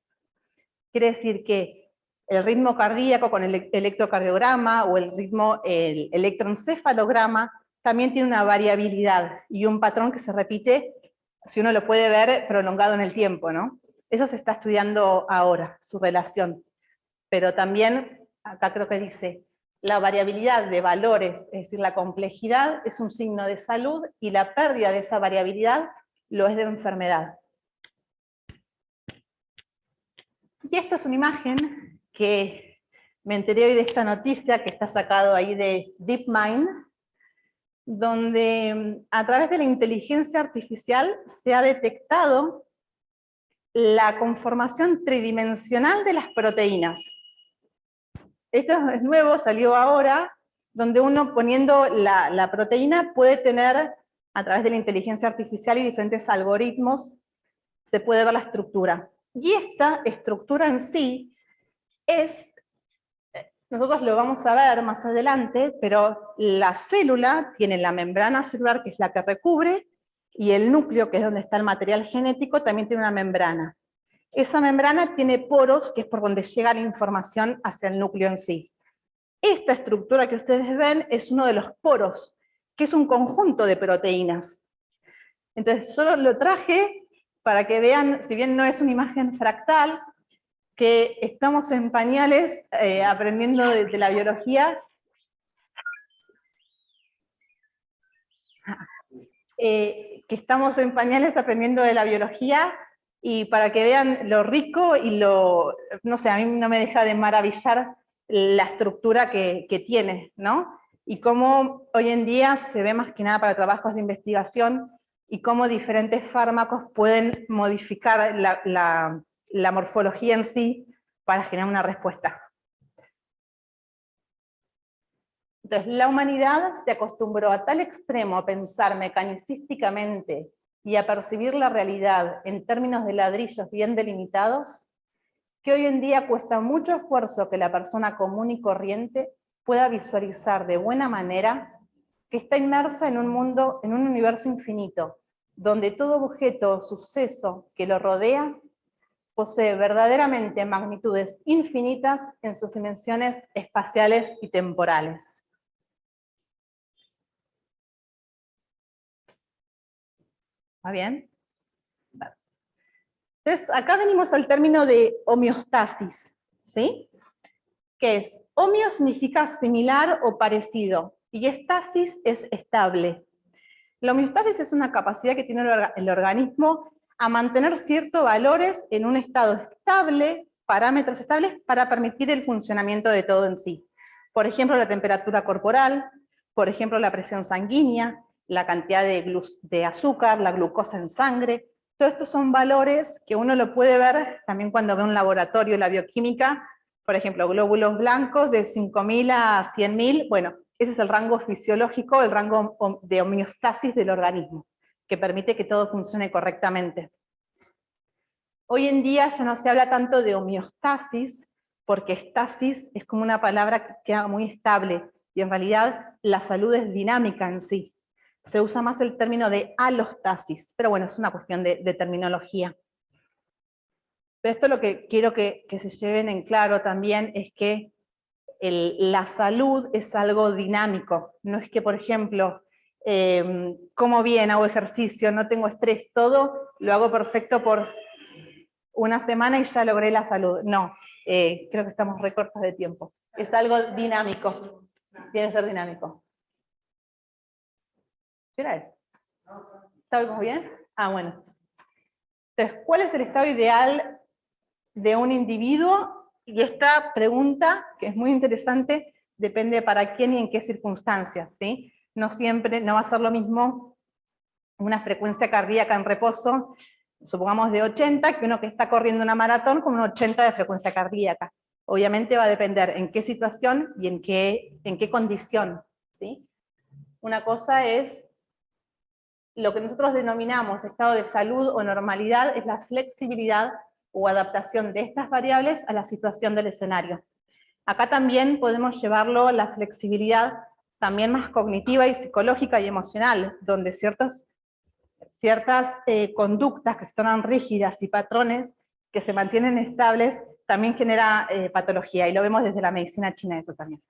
Quiere decir que el ritmo cardíaco con el electrocardiograma o el electroencefalograma también tiene una variabilidad y un patrón que se repite, si uno lo puede ver, prolongado en el tiempo, ¿no? Eso se está estudiando ahora, su relación. Pero también, acá creo que dice, la variabilidad de valores, es decir, la complejidad, es un signo de salud y la pérdida de esa variabilidad lo es de enfermedad. Y esto es una imagen que me enteré hoy de esta noticia que está sacado ahí de DeepMind, donde a través de la inteligencia artificial se ha detectado la conformación tridimensional de las proteínas. Esto es nuevo, salió ahora, donde uno poniendo la proteína puede tener, a través de la inteligencia artificial y diferentes algoritmos, se puede ver la estructura. Y esta estructura en sí es, nosotros lo vamos a ver más adelante, pero la célula tiene la membrana celular, que es la que recubre, y el núcleo, que es donde está el material genético, también tiene una membrana. Esa membrana tiene poros, que es por donde llega la información hacia el núcleo en sí. Esta estructura que ustedes ven es uno de los poros, que es un conjunto de proteínas. Entonces, yo lo traje para que vean, si bien no es una imagen fractal, que estamos en pañales aprendiendo de la biología. Que estamos en pañales aprendiendo de la biología, y para que vean lo rico y lo, no sé, a mí no me deja de maravillar la estructura que tiene, ¿no? Y cómo hoy en día se ve más que nada para trabajos de investigación, y cómo diferentes fármacos pueden modificar la morfología en sí para generar una respuesta. Entonces, la humanidad se acostumbró a tal extremo a pensar mecanicísticamente y a percibir la realidad en términos de ladrillos bien delimitados, que hoy en día cuesta mucho esfuerzo que la persona común y corriente pueda visualizar de buena manera que está inmersa en un mundo, en un universo infinito, donde todo objeto o suceso que lo rodea posee verdaderamente magnitudes infinitas en sus dimensiones espaciales y temporales. ¿Está bien? Entonces, acá venimos al término de homeostasis, ¿sí? Que es, homeo significa similar o parecido, y estasis es estable. La homeostasis es una capacidad que tiene el organismo a mantener ciertos valores en un estado estable, parámetros estables, para permitir el funcionamiento de todo en sí. Por ejemplo, la temperatura corporal, por ejemplo, la presión sanguínea, la cantidad de azúcar, la glucosa en sangre. Todos estos son valores que uno lo puede ver también cuando ve un laboratorio, la bioquímica, por ejemplo, glóbulos blancos de 5.000 a 100.000, bueno, ese es el rango fisiológico, el rango de homeostasis del organismo, que permite que todo funcione correctamente. Hoy en día ya no se habla tanto de homeostasis, porque estasis es como una palabra que queda muy estable, y en realidad la salud es dinámica en sí. Se usa más el término de alostasis, pero bueno, es una cuestión de terminología. Pero esto lo que quiero que se lleven en claro también es que la salud es algo dinámico. No es que, por ejemplo, como bien, hago ejercicio, no tengo estrés, todo lo hago perfecto por una semana y ya logré la salud. No, creo que estamos recortos de tiempo. Es algo dinámico, tiene que ser dinámico. ¿Qué era eso? ¿Estamos bien? Ah, bueno. Entonces, ¿cuál es el estado ideal de un individuo? Y esta pregunta, que es muy interesante, depende para quién y en qué circunstancias, ¿sí? No siempre, no va a ser lo mismo una frecuencia cardíaca en reposo, supongamos de 80, que uno que está corriendo una maratón con un 80 de frecuencia cardíaca. Obviamente va a depender en qué situación y en qué condición, ¿sí? Una cosa es lo que nosotros denominamos estado de salud o normalidad, es la flexibilidad o adaptación de estas variables a la situación del escenario. Acá también podemos llevarlo la flexibilidad también más cognitiva y psicológica y emocional, donde ciertas conductas que se tornan rígidas y patrones que se mantienen estables también genera patología, y lo vemos desde la medicina china eso también.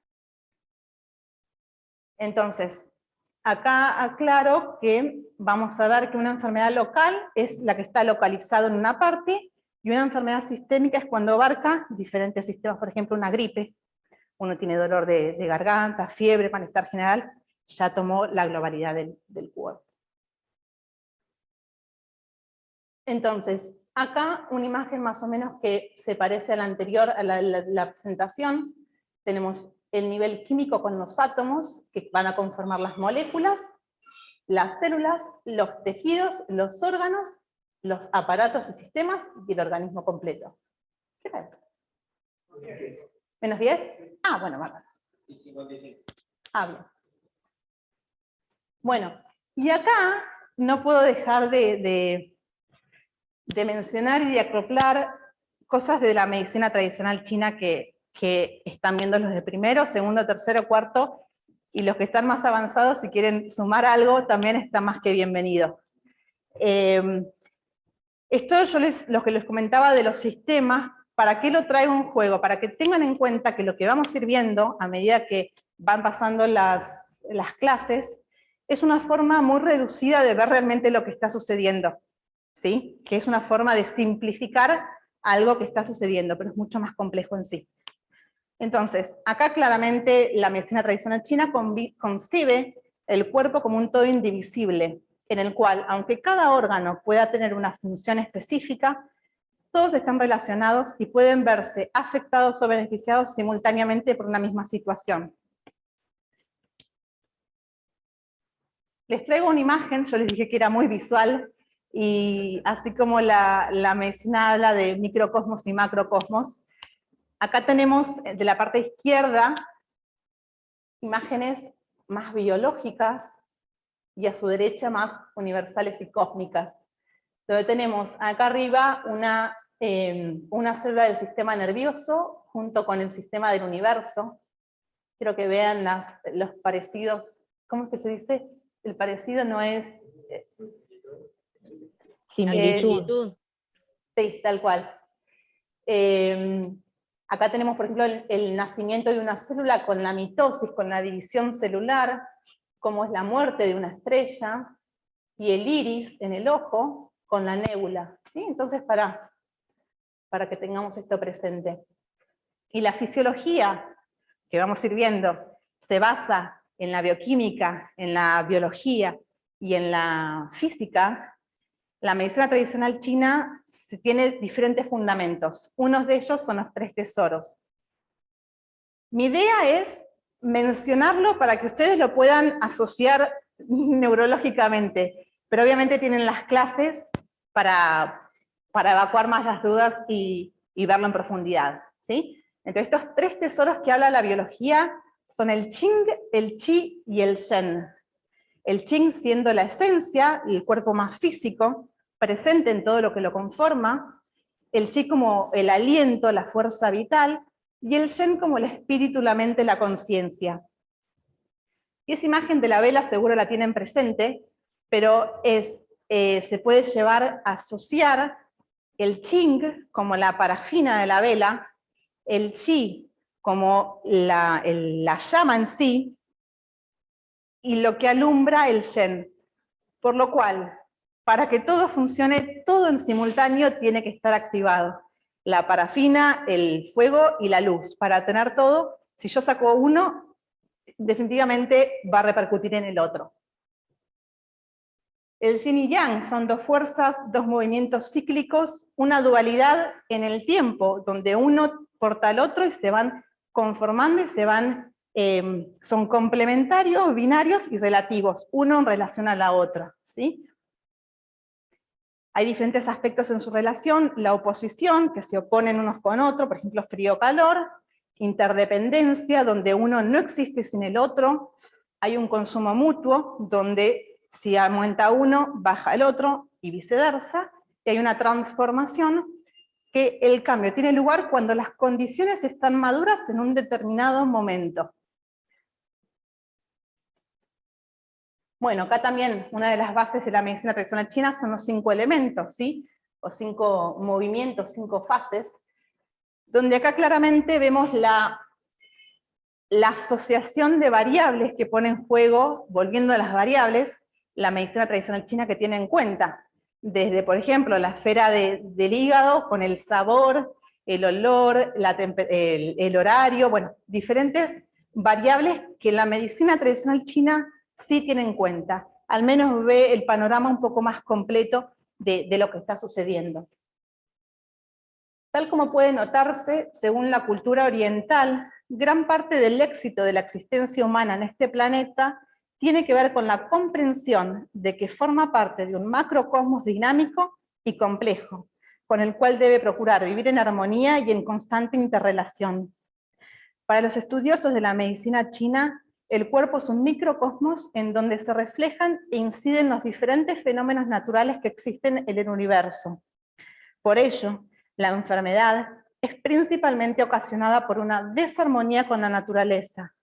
Entonces, acá aclaro que vamos a ver que una enfermedad local es la que está localizada en una parte, y una enfermedad sistémica es cuando abarca diferentes sistemas, por ejemplo una gripe. Uno tiene dolor de garganta, fiebre, malestar general, ya tomó la globalidad del cuerpo. Entonces, acá una imagen más o menos que se parece a la anterior, a la presentación. Tenemos el nivel químico con los átomos que van a conformar las moléculas, las células, los tejidos, los órganos, los aparatos y sistemas, y el organismo completo. ¿Qué tal? ¿Menos 10? Ah, bueno, bárbaro. hablo. Bueno, y acá no puedo dejar de mencionar y de acoplar cosas de la medicina tradicional china que están viendo los de primero, segundo, tercero, cuarto, y los que están más avanzados, si quieren sumar algo, también está más que bienvenido. Esto lo que les comentaba de los sistemas, ¿para qué lo traigo en juego? Para que tengan en cuenta que lo que vamos a ir viendo a medida que van pasando las clases, es una forma muy reducida de ver realmente lo que está sucediendo, ¿sí? Que es una forma de simplificar algo que está sucediendo, pero es mucho más complejo en sí. Entonces, acá claramente la medicina tradicional china concibe el cuerpo como un todo indivisible, en el cual, aunque cada órgano pueda tener una función específica, todos están relacionados y pueden verse afectados o beneficiados simultáneamente por una misma situación. Les traigo una imagen, yo les dije que era muy visual, y así como la medicina habla de microcosmos y macrocosmos, acá tenemos de la parte izquierda imágenes más biológicas y a su derecha más universales y cósmicas. Donde tenemos acá arriba una célula del sistema nervioso junto con el sistema del universo. Quiero que vean los parecidos. ¿Cómo es que se dice? El parecido no es... Similitud. Sí, tal cual. Acá tenemos, por ejemplo, el nacimiento de una célula con la mitosis, con la división celular, como es la muerte de una estrella, y el iris en el ojo con la nébula, ¿sí? Entonces, para que tengamos esto presente. Y la fisiología, que vamos a ir viendo, se basa en la bioquímica, en la biología y en la física. La medicina tradicional china tiene diferentes fundamentos. Uno de ellos son los 3 tesoros. Mi idea es mencionarlo para que ustedes lo puedan asociar neurológicamente, pero obviamente tienen las clases para evacuar más las dudas y verlo en profundidad, ¿sí? Entonces estos 3 tesoros que habla la biología son el Qing, el Qi y el Shen. El Qing siendo la esencia, el cuerpo más físico, presente en todo lo que lo conforma, el Qi como el aliento, la fuerza vital, y el Shen como el espíritu, la mente, la conciencia. Y esa imagen de la vela seguro la tienen presente, pero se puede llevar a asociar el Qing como la parafina de la vela, el Qi como la llama en sí, y lo que alumbra el Shen. Por lo cual, para que todo funcione, todo en simultáneo tiene que estar activado. La parafina, el fuego y la luz. Para tener todo, si yo saco uno, definitivamente va a repercutir en el otro. El yin y yang son 2 fuerzas, 2 movimientos cíclicos, una dualidad en el tiempo, donde uno porta al otro y se van conformando y son complementarios, binarios y relativos, uno en relación a la otra, ¿sí? Hay diferentes aspectos en su relación, la oposición, que se oponen unos con otros, por ejemplo, frío-calor, interdependencia, donde uno no existe sin el otro, hay un consumo mutuo, donde si aumenta uno, baja el otro, y viceversa, y hay una transformación, que el cambio tiene lugar cuando las condiciones están maduras en un determinado momento. Bueno, acá también una de las bases de la medicina tradicional china son los 5 elementos, ¿sí? O 5 movimientos, 5 fases, donde acá claramente vemos la asociación de variables que pone en juego, volviendo a las variables, la medicina tradicional china que tiene en cuenta. Desde, por ejemplo, la esfera del hígado, con el sabor, el olor, el horario, bueno, diferentes variables que la medicina tradicional china sí tiene en cuenta, al menos ve el panorama un poco más completo de lo que está sucediendo. Tal como puede notarse, según la cultura oriental, gran parte del éxito de la existencia humana en este planeta tiene que ver con la comprensión de que forma parte de un macrocosmos dinámico y complejo, con el cual debe procurar vivir en armonía y en constante interrelación. Para los estudiosos de la medicina china, el cuerpo es un microcosmos en donde se reflejan e inciden los diferentes fenómenos naturales que existen en el universo. Por ello, la enfermedad es principalmente ocasionada por una desarmonía con la naturaleza,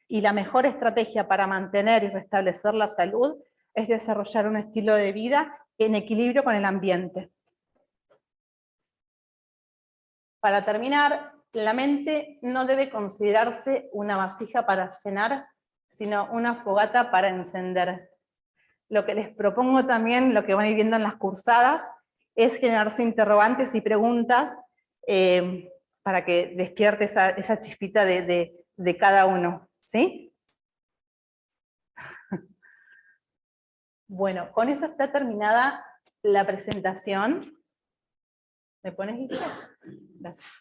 y la mejor estrategia para mantener y restablecer la salud es desarrollar un estilo de vida en equilibrio con el ambiente. Para terminar, la mente no debe considerarse una vasija para llenar, sino una fogata para encender. Lo que les propongo también, lo que van a ir viendo en las cursadas, es generarse interrogantes y preguntas para que despierte esa chispita de cada uno, ¿sí? Bueno, con eso está terminada la presentación. ¿Me pones, Guille? Gracias.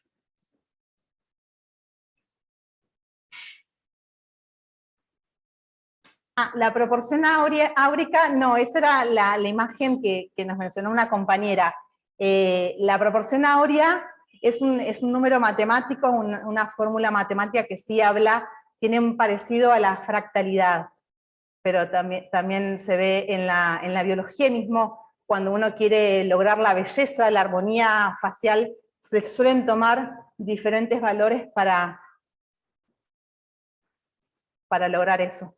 La proporción áurica, no, esa era la imagen que nos mencionó una compañera. La proporción áurea es un número matemático, una fórmula matemática que sí habla, tiene un parecido a la fractalidad, pero también se ve en la biología mismo, cuando uno quiere lograr la belleza, la armonía facial, se suelen tomar diferentes valores para lograr eso.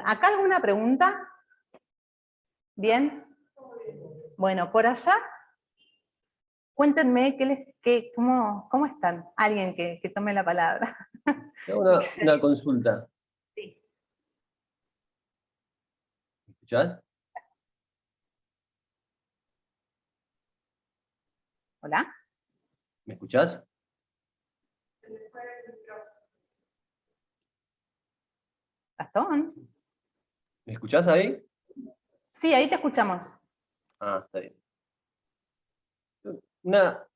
¿Acá alguna pregunta? ¿Bien? Bueno, por allá, cuéntenme cómo están. Alguien que tome la palabra. Tengo una consulta. Sí. ¿Me escuchás? ¿Hola? ¿Me escuchás? ¿Gastón? ¿Me escuchás ahí? Sí, ahí te escuchamos. Ah, está bien.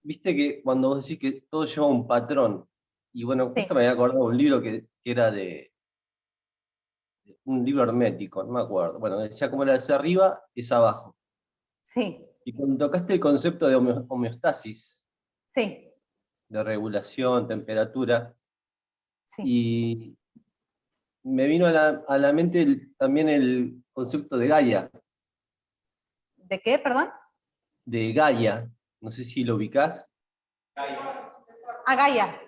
Viste que cuando vos decís que todo lleva un patrón, y bueno, Sí. justo me había acordado de un libro que era de un libro hermético, no me acuerdo. Bueno, decía cómo era hacia arriba, es abajo. Sí, Y cuando tocaste el concepto de homeostasis, sí, de regulación, temperatura, sí. y me vino a la mente también el concepto de Gaia, ¿De qué, perdón? de Gaia, no sé si lo ubicás, Gaia.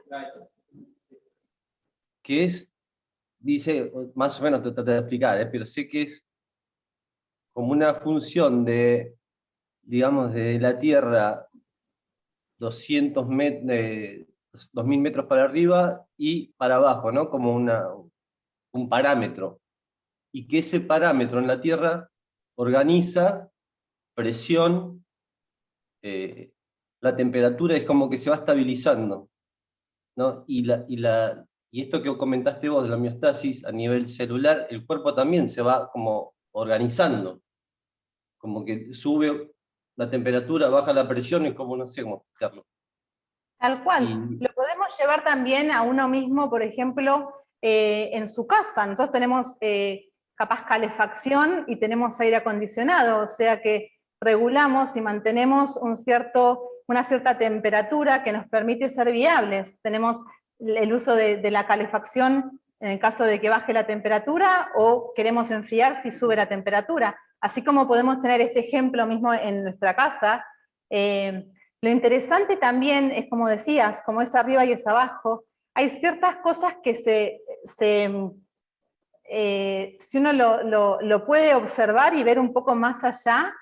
que es, dice, más o menos te trato de explicar, pero sé que es como una función de, digamos, de la Tierra 200 2000 metros para arriba y para abajo, ¿no? Como un parámetro. Y que ese parámetro en la Tierra organiza presión, la temperatura es como que se va estabilizando, ¿no? Y esto que comentaste vos de la homeostasis a nivel celular, el cuerpo también se va como organizando, como que sube la temperatura, baja la presión, es como, no sé cómo explicarlo. Tal cual. Y- Lo podemos llevar también a uno mismo, por ejemplo, en su casa. Nosotros tenemos capaz calefacción y tenemos aire acondicionado, o sea que regulamos y mantenemos una cierta temperatura que nos permite ser viables. Tenemos el uso de la calefacción en el caso de que baje la temperatura, o queremos enfriar si sube la temperatura. Así como podemos tener este ejemplo mismo en nuestra casa. Lo interesante también es, como decías, como es arriba y es abajo, hay ciertas cosas que si uno lo puede observar y ver un poco más allá,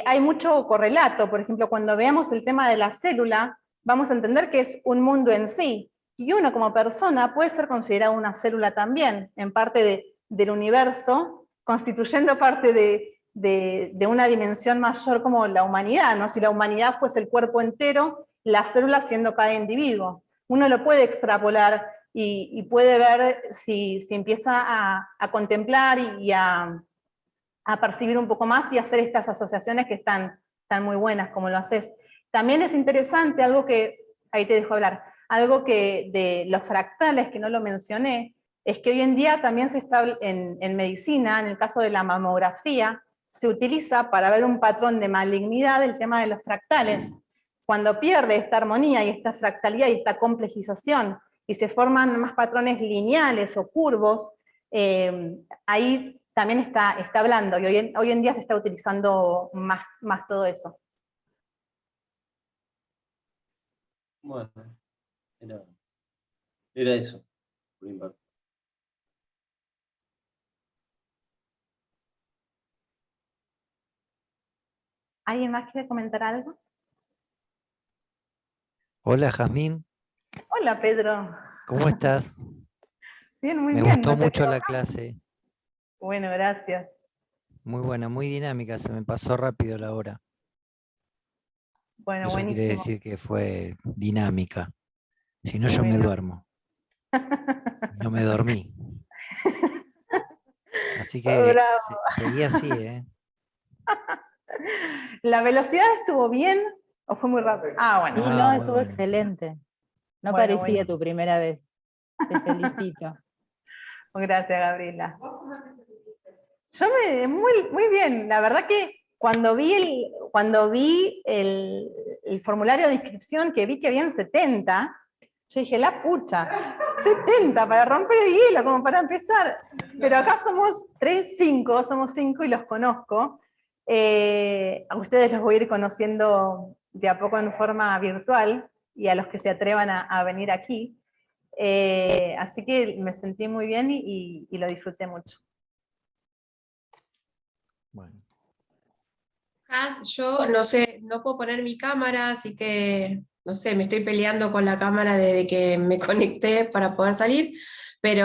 hay mucho correlato. Por ejemplo, cuando veamos el tema de la célula, vamos a entender que es un mundo en sí, y uno como persona puede ser considerado una célula también, en parte del universo, constituyendo parte de una dimensión mayor como la humanidad, ¿no? Si la humanidad fuese el cuerpo entero, la célula siendo cada individuo. Uno lo puede extrapolar y puede ver si empieza a contemplar y a percibir un poco más y hacer estas asociaciones que están muy buenas, como lo haces. También es interesante algo que, ahí te dejo hablar, algo que de los fractales, que no lo mencioné, es que hoy en día también se está en medicina, en el caso de la mamografía, se utiliza para ver un patrón de malignidad el tema de los fractales. Cuando pierde esta armonía y esta fractalidad y esta complejización y se forman más patrones lineales o curvos, ahí también está blando, y hoy en día se está utilizando más todo eso. Bueno, era eso. Por mi parte. ¿Alguien más quiere comentar algo? Hola Jazmín, Hola Pedro. ¿cómo estás? Bien, muy Me bien. gustó ¿no te mucho la equivocas? clase, Bueno, gracias. muy buena, muy dinámica, se me pasó rápido la hora. Bueno, Eso quiere buenísimo. decir que fue dinámica, si no yo me Bueno. duermo. No me dormí. Así que Bravo. seguí así, ¿eh? ¿La velocidad estuvo bien o fue muy rápido? Ah, bueno. Ah, No, muy estuvo bueno. excelente. No Bueno, parecía bueno. tu primera vez. Te felicito. Gracias, Gabriela. Muy bien. La verdad que cuando vi el formulario de inscripción, que vi que habían 70, yo dije, la pucha, 70 para romper el hielo, como para empezar. Pero acá somos 5 y los conozco. A ustedes los voy a ir conociendo de a poco en forma virtual, y a los que se atrevan a venir aquí. Así que me sentí muy bien y lo disfruté mucho. Bueno. Yo no sé, no puedo poner mi cámara, así que no sé, me estoy peleando con la cámara desde que me conecté para poder salir, pero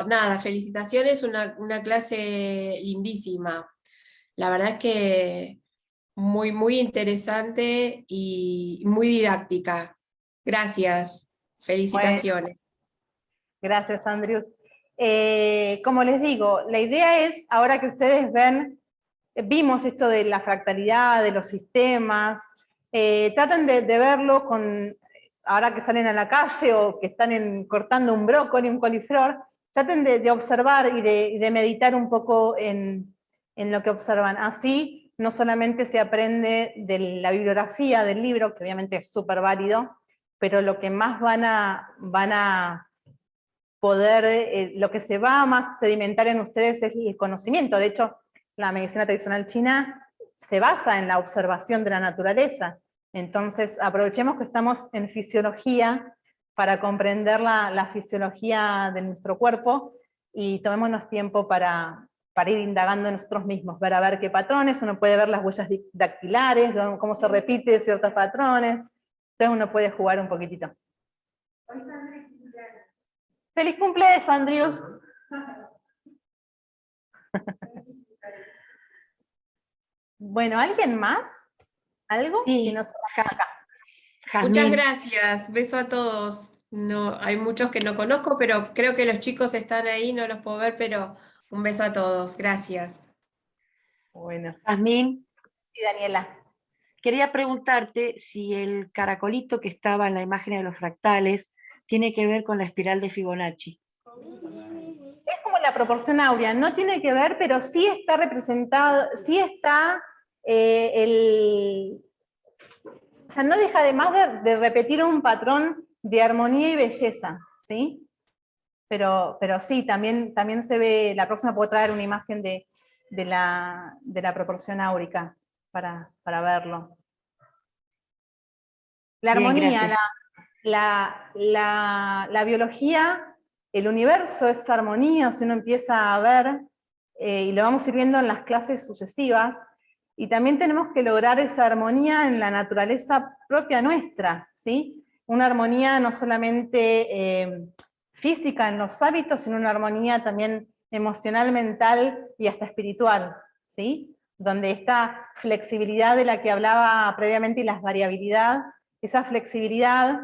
nada, felicitaciones, una clase lindísima. La verdad es que muy interesante y muy didáctica. Gracias, felicitaciones. Gracias, Andrews. Como les digo, la idea es, ahora que ustedes vimos esto de la fractalidad, de los sistemas, traten de verlo ahora que salen a la calle o que están cortando un brócoli, un coliflor, traten de observar y de meditar un poco en lo que observan. Así no solamente se aprende de la bibliografía del libro, que obviamente es súper válido, pero lo que más van a poder, lo que se va a más sedimentar en ustedes es el conocimiento. De hecho, la medicina tradicional china se basa en la observación de la naturaleza. Entonces, aprovechemos que estamos en fisiología para comprender la fisiología de nuestro cuerpo, y tomémonos tiempo para ir indagando en nosotros mismos, para ver qué patrones, uno puede ver las huellas dactilares, cómo se repite ciertos patrones, entonces uno puede jugar un poquitito. ¡Feliz cumpleaños, Andrews! Bueno, ¿alguien más? ¿Algo? Sí, Si no, acá. Jazmín. Muchas gracias, beso a todos. No, hay muchos que no conozco, pero creo que los chicos están ahí, no los puedo ver, pero un beso a todos, gracias. Bueno. Jazmín, Sí, Daniela. quería preguntarte si el caracolito que estaba en la imagen de los fractales tiene que ver con la espiral de Fibonacci. Es como la proporción áurea, no tiene que ver, pero sí está representado, sí está o sea, no deja además de repetir un patrón de armonía y belleza, ¿sí? Pero sí, también se ve, la próxima puedo traer una imagen de la proporción áurica para verlo. La Bien, armonía, gracias. la biología, el universo es armonía, si uno empieza a ver, y lo vamos a ir viendo en las clases sucesivas, y también tenemos que lograr esa armonía en la naturaleza propia nuestra, ¿sí? Una armonía no solamente física en los hábitos, sino una armonía también emocional, mental y hasta espiritual, ¿sí? Donde esta flexibilidad de la que hablaba previamente y la variabilidad, esa flexibilidad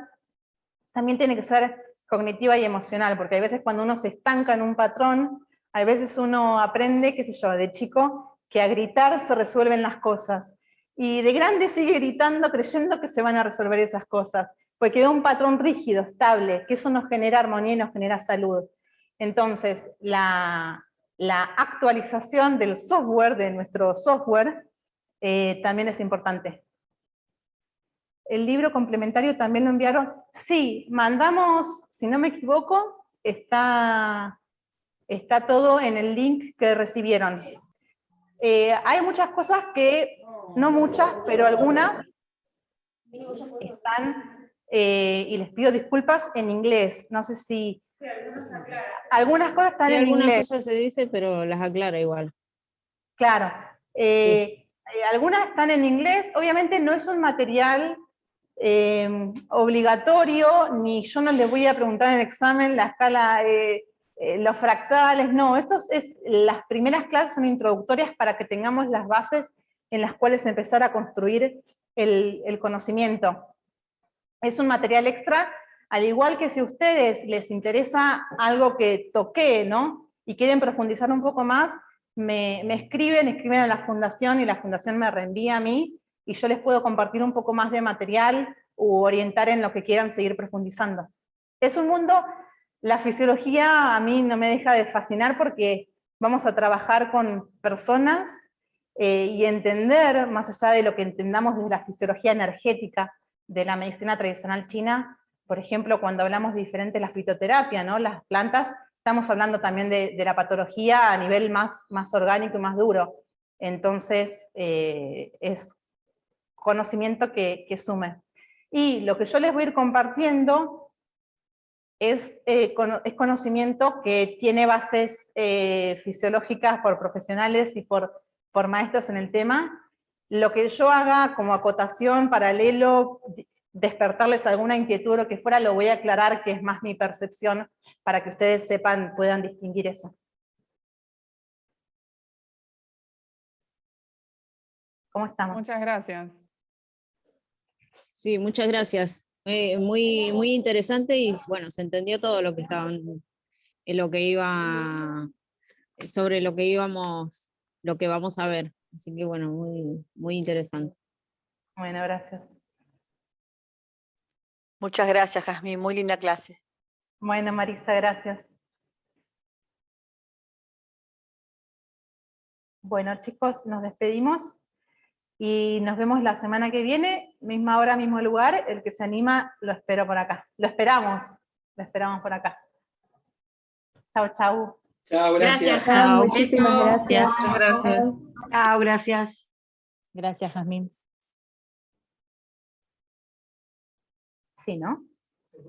también tiene que ser cognitiva y emocional, porque hay veces cuando uno se estanca en un patrón, hay veces uno aprende, qué sé yo, de chico, que a gritar se resuelven las cosas, y de grande sigue gritando creyendo que se van a resolver esas cosas, porque quedó un patrón rígido, estable, que eso nos genera armonía y nos genera salud. Entonces, la actualización del software, de nuestro software, también es importante. el libro complementario también lo enviaron. Sí, mandamos, si no me equivoco, está todo en el link que recibieron. Hay muchas cosas que, no muchas, pero algunas están, y les pido disculpas, en inglés. No sé si algunas cosas están Sí, en algunas inglés. cosas se dice, pero las aclara igual. Claro. Algunas están en inglés. Obviamente no es un material obligatorio, ni yo no les voy a preguntar en el examen la escala, los fractales, no. Las primeras clases son introductorias para que tengamos las bases en las cuales empezar a construir el conocimiento. Es un material extra, al igual que si a ustedes les interesa algo que toqué, ¿no? Y quieren profundizar un poco más, me escriben a la fundación y la fundación me reenvía a mí y yo les puedo compartir un poco más de material u orientar en lo que quieran seguir profundizando. Es un mundo, la fisiología a mí no me deja de fascinar porque vamos a trabajar con personas y entender, más allá de lo que entendamos desde la fisiología energética de la medicina tradicional china, por ejemplo, cuando hablamos de diferente la fitoterapia, ¿no? Las plantas, estamos hablando también de la patología a nivel más orgánico y más duro. Entonces, es conocimiento que sume. Y lo que yo les voy a ir compartiendo es conocimiento que tiene bases fisiológicas por profesionales y por maestros en el tema. Lo que yo haga como acotación, paralelo, despertarles alguna inquietud o lo que fuera, lo voy a aclarar, que es más mi percepción, para que ustedes sepan, puedan distinguir eso. ¿Cómo estamos? Muchas gracias. Sí, muchas gracias. Muy, muy interesante y bueno, se entendió todo lo que estaban, lo que iba, sobre lo que íbamos, lo que vamos a ver. Así que bueno, muy, muy interesante. Bueno, gracias. Muchas gracias, Jazmín. Muy linda clase. Bueno, Marisa, gracias. Bueno, chicos, nos despedimos y nos vemos la semana que viene, misma hora, mismo lugar. El que se anima, lo espero por acá. Lo esperamos por acá. Chau, chau. Chao, gracias. Chao, muchísimas gracias. Gracias. Chao, gracias. Gracias, Jazmín. Sí, ¿no?